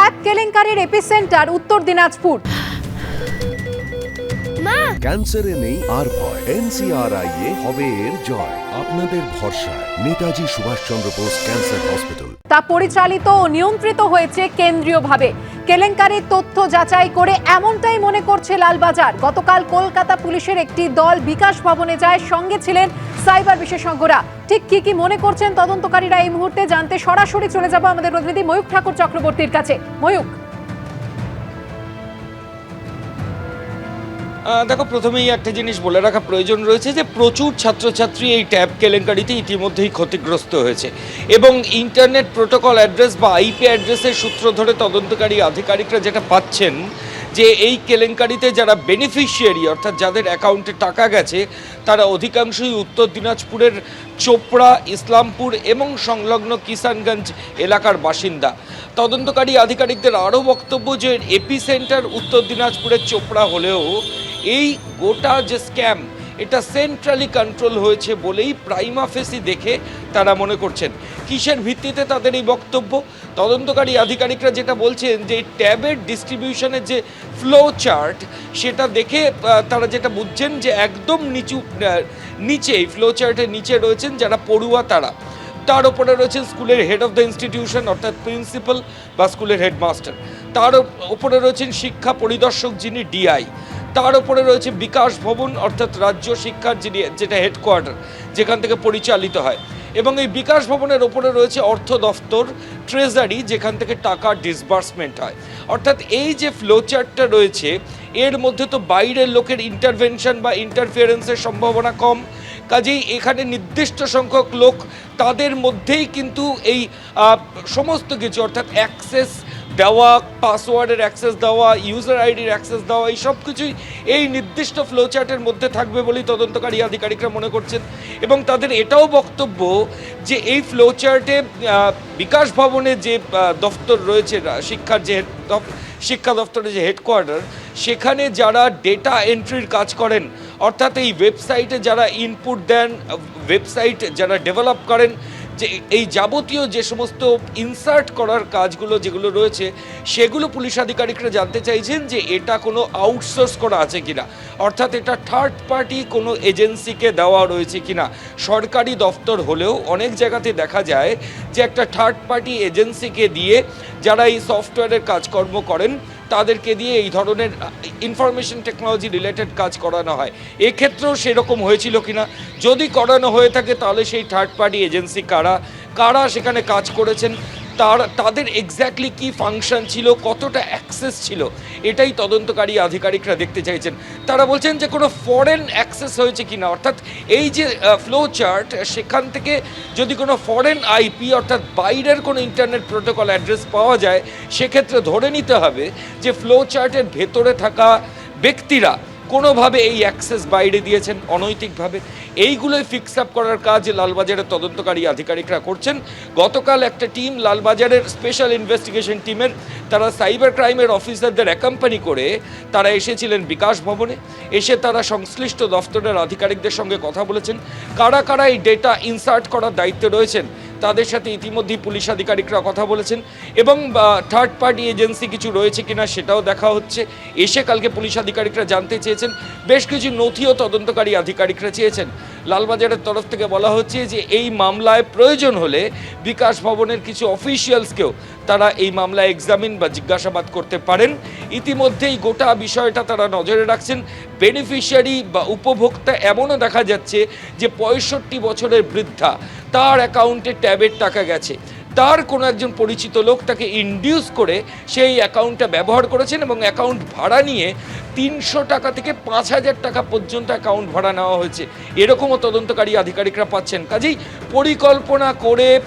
Tab কেলেঙ্কারির epicentre উত্তর দিনাজপুর। ক্যান্সারে নেই আর ভয়, NCRI হবে এর জয়। আপনাদের ভরসায় নেতাজি সুভাষচন্দ্র বোস ক্যান্সার হসপিটাল। তা পরিচালিত ও নিয়ন্ত্রিত হয়েছে কেন্দ্রীয়ভাবে। কেলেঙ্কারির তথ্য যাচাই করে এমনটাই মনে করছে লালবাজার। গতকাল কলকাতা পুলিশের একটি দল বিকাশ ভবনে যায়, সঙ্গে ছিলেন সাইবার বিশেষজ্ঞরা। ঠিক কি মনে করছেন তদন্তকারীরা এই মুহূর্তে জানতে সরাসরি চলে যাব আমাদের প্রতিনিধি ময়ূক ঠাকুর চক্রবর্তীর কাছে। ময়ূক, দেখো, প্রথমেই একটা জিনিস বলে রাখা প্রয়োজন রয়েছে যে প্রচুর ছাত্রছাত্রী এই ট্যাব কেলেঙ্কারিতে ইতিমধ্যেই ক্ষতিগ্রস্ত হয়েছে এবং ইন্টারনেট প্রোটোকল অ্যাড্রেস বা আইপি অ্যাড্রেসের সূত্র ধরে তদন্তকারী আধিকারিকরা যেটা পাচ্ছেন যে এই কেলেঙ্কারিতে যারা বেনিফিশিয়ারি অর্থাৎ যাদের অ্যাকাউন্টে টাকা গেছে তারা অধিকাংশই উত্তর দিনাজপুরের চোপড়া, ইসলামপুর এবং সংলগ্ন কিষানগঞ্জ এলাকার বাসিন্দা। তদন্তকারী আধিকারিকদের আরও বক্তব্য যে এপিসেন্টার উত্তর দিনাজপুরের চোপড়া হলেও এই গোটা যে স্ক্যাম এটা সেন্ট্রালি কন্ট্রোল হয়েছে বলেই প্রাইমা ফেসি দেখে তারা মনে করছেন। কিসের ভিত্তিতে তাদের এই বক্তব্য? তদন্তকারী আধিকারিকরা যেটা বলছেন যে ট্যাবের ডিস্ট্রিবিউশনের যে ফ্লো চার্ট সেটা দেখে তারা যেটা বুঝছেন যে একদম নিচে এই ফ্লো চার্টের নিচে রয়েছেন যারা পড়ুয়া তার ওপরে রয়েছেন স্কুলের হেড অফ দ্য ইনস্টিটিউশন অর্থাৎ প্রিন্সিপাল বা স্কুলের হেডমাস্টার, তার ওপরে রয়েছেন শিক্ষা পরিদর্শক যিনি ডিআই, তার ওপরে রয়েছে বিকাশ ভবন অর্থাৎ রাজ্য শিক্ষার যেটা হেডকোয়ার্টার যেখান থেকে পরিচালিত হয়, এবং এই বিকাশ ভবনের ওপরে রয়েছে অর্থ দফতর ট্রেজারি যেখান থেকে টাকা ডিসবার্সমেন্ট হয়। অর্থাৎ এই যে ফ্লোচার্টটা রয়েছে এর মধ্যে তো বাইরের লোকের ইন্টারভেনশন বা ইন্টারফিয়ারেন্সের সম্ভাবনা কম, কাজেই এখানে নির্দিষ্ট সংখ্যক লোক তাদের মধ্যেই কিন্তু এই সমস্ত কিছু অর্থাৎ অ্যাক্সেস দেওয়া, পাসওয়ার্ডের অ্যাক্সেস দেওয়া, ইউজার আইডির অ্যাক্সেস দেওয়া, এই সব কিছুই এই নির্দিষ্ট ফ্লোচার্টের মধ্যে থাকবে বলেই তদন্তকারী আধিকারিকরা মনে করছেন। এবং তাদের এটাও বক্তব্য যে এই ফ্লোচার্টে বিকাশ ভবনে যে দফতর রয়েছে শিক্ষা দফতরের যে হেডকোয়ার্টার সেখানে যারা ডেটা এন্ট্রির কাজ করেন অর্থাৎ এই ওয়েবসাইটে যারা ইনপুট দেন, ওয়েবসাইট যারা ডেভেলপ করেন, যে এই যাবতীয় যে সমস্ত ইনসার্ট করার কাজগুলো যেগুলো রয়েছে সেগুলো পুলিশ আধিকারিকরা জানতে চাইছেন যে এটা কোনো আউটসোর্স করা আছে কিনা, অর্থাৎ এটা থার্ড পার্টি কোনো এজেন্সিকে দেওয়া রয়েছে কিনা। সরকারি দফতর হলেও অনেক জায়গাতে দেখা যায় যে একটা থার্ড পার্টি এজেন্সিকে দিয়ে যারা এই সফটওয়্যারের কাজকর্ম করেন তাদেরকে দিয়ে এই ধরনের ইনফরমেশন টেকনোলজি রিলেটেড কাজ করানো হয়। এক্ষেত্রেও সেরকম হয়েছিল কিনা, যদি করানো হয়ে থাকে তাহলে সেই থার্ড পার্টি এজেন্সি কারা সেখানে কাজ করেছেন, তাদের এক্স্যাক্টলি কি ফাংশন ছিল, কতটা অ্যাক্সেস ছিল, এটাই তদন্তকারী আধিকারিকরা দেখতে চাইছেন। তারা বলছেন যে কোনো ফরেন অ্যাক্সেস হয়েছে কিনা, অর্থাৎ এই যে ফ্লো চার্ট সেখান থেকে যদি কোনো ফরেন আইপি অর্থাৎ বাইরের কোনো ইন্টারনেট প্রোটোকল অ্যাড্রেস পাওয়া যায় সেক্ষেত্রে ধরে নিতে হবে যে ফ্লো চার্টের ভেতরে থাকা ব্যক্তিরা কোনোভাবে এই অ্যাক্সেস বাইরে দিয়েছেন অনৈতিকভাবে। এইগুলোই ফিক্স আপ করার কাজ লালবাজারের তদন্তকারী আধিকারিকরা করছেন। গতকাল একটা টিম লালবাজারের স্পেশাল ইনভেস্টিগেশন টিমের তারা সাইবার ক্রাইমের অফিসারদের অ্যাকম্পানি করে তারা এসেছিলেন বিকাশ ভবনে, এসে তারা সংশ্লিষ্ট দফতরের আধিকারিকদের সঙ্গে কথা বলেছেন। কারা এই ডেটা ইনসার্ট করার দায়িত্বে রয়েছেন তাদের সাথে ইতিমধ্যেই পুলিশ আধিকারিকরা কথা বলেছেন এবং থার্ড পার্টি এজেন্সি কিছু রয়েছে কিনা সেটাও দেখা হচ্ছে। এসে কালকে পুলিশ আধিকারিকরা জানতে চেয়েছেন, বেশ কিছু নথিও তদন্তকারী আধিকারিকরা চেয়েছেন। লালবাজারের তরফ থেকে বলা হচ্ছে যে এই মামলায় প্রয়োজন হলে বিকাশ ভবনের কিছু অফিসিয়ালসকেও তারা এই মামলায় এক্সামিন বা জিজ্ঞাসাবাদ করতে পারেন। ইতিমধ্যেই গোটা বিষয়টা তারা নজরে রাখছেন। বেনিফিশিয়ারি বা উপভোক্তা এমনও দেখা যাচ্ছে যে 65 বছরের বৃদ্ধা, তার অ্যাকাউন্টে ট্যাবের টাকা গেছে, তার কোনো একজন পরিচিত লোক তাকে ইনডিউস করে সেই অ্যাকাউন্টটা ব্যবহার করেছেন এবং অ্যাকাউন্ট ভাড়া নিয়ে 300 টাকা থেকে 5000 টাকা পর্যন্ত অ্যাকাউন্ট ভাড়া নেওয়া হয়েছে, এরকমও তদন্তকারী আধিকারিকরা পাচ্ছেন। কাজেই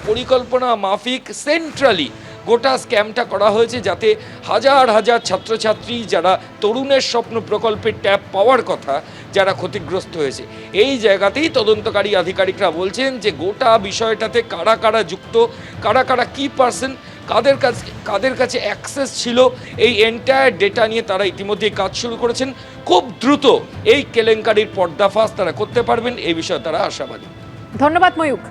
পরিকল্পনা মাফিক সেন্ট্রালি গোটা স্ক্যামটা করা হয়েছে যাতে হাজার হাজার ছাত্রছাত্রী যারা তরুণের স্বপ্ন প্রকল্পের ট্যাব পাওয়ার কথা যারা ক্ষতিগ্রস্ত হয়েছে। এই জায়গাতেই তদন্তকারী আধিকারিকরা বলছেন যে গোটা বিষয়টাতে কারা যুক্ত, কারা কি পার্সন, কাদের কাছে অ্যাক্সেস ছিল, এই এন্টায়ার ডেটা নিয়ে তারা ইতিমধ্যেই কাজ শুরু করেছেন। খুব দ্রুত এই কেলেঙ্কারির পর্দাফাশ তারা করতে পারবেন, এই বিষয়ে তারা আশাবাদী। ধন্যবাদ ময়ূক।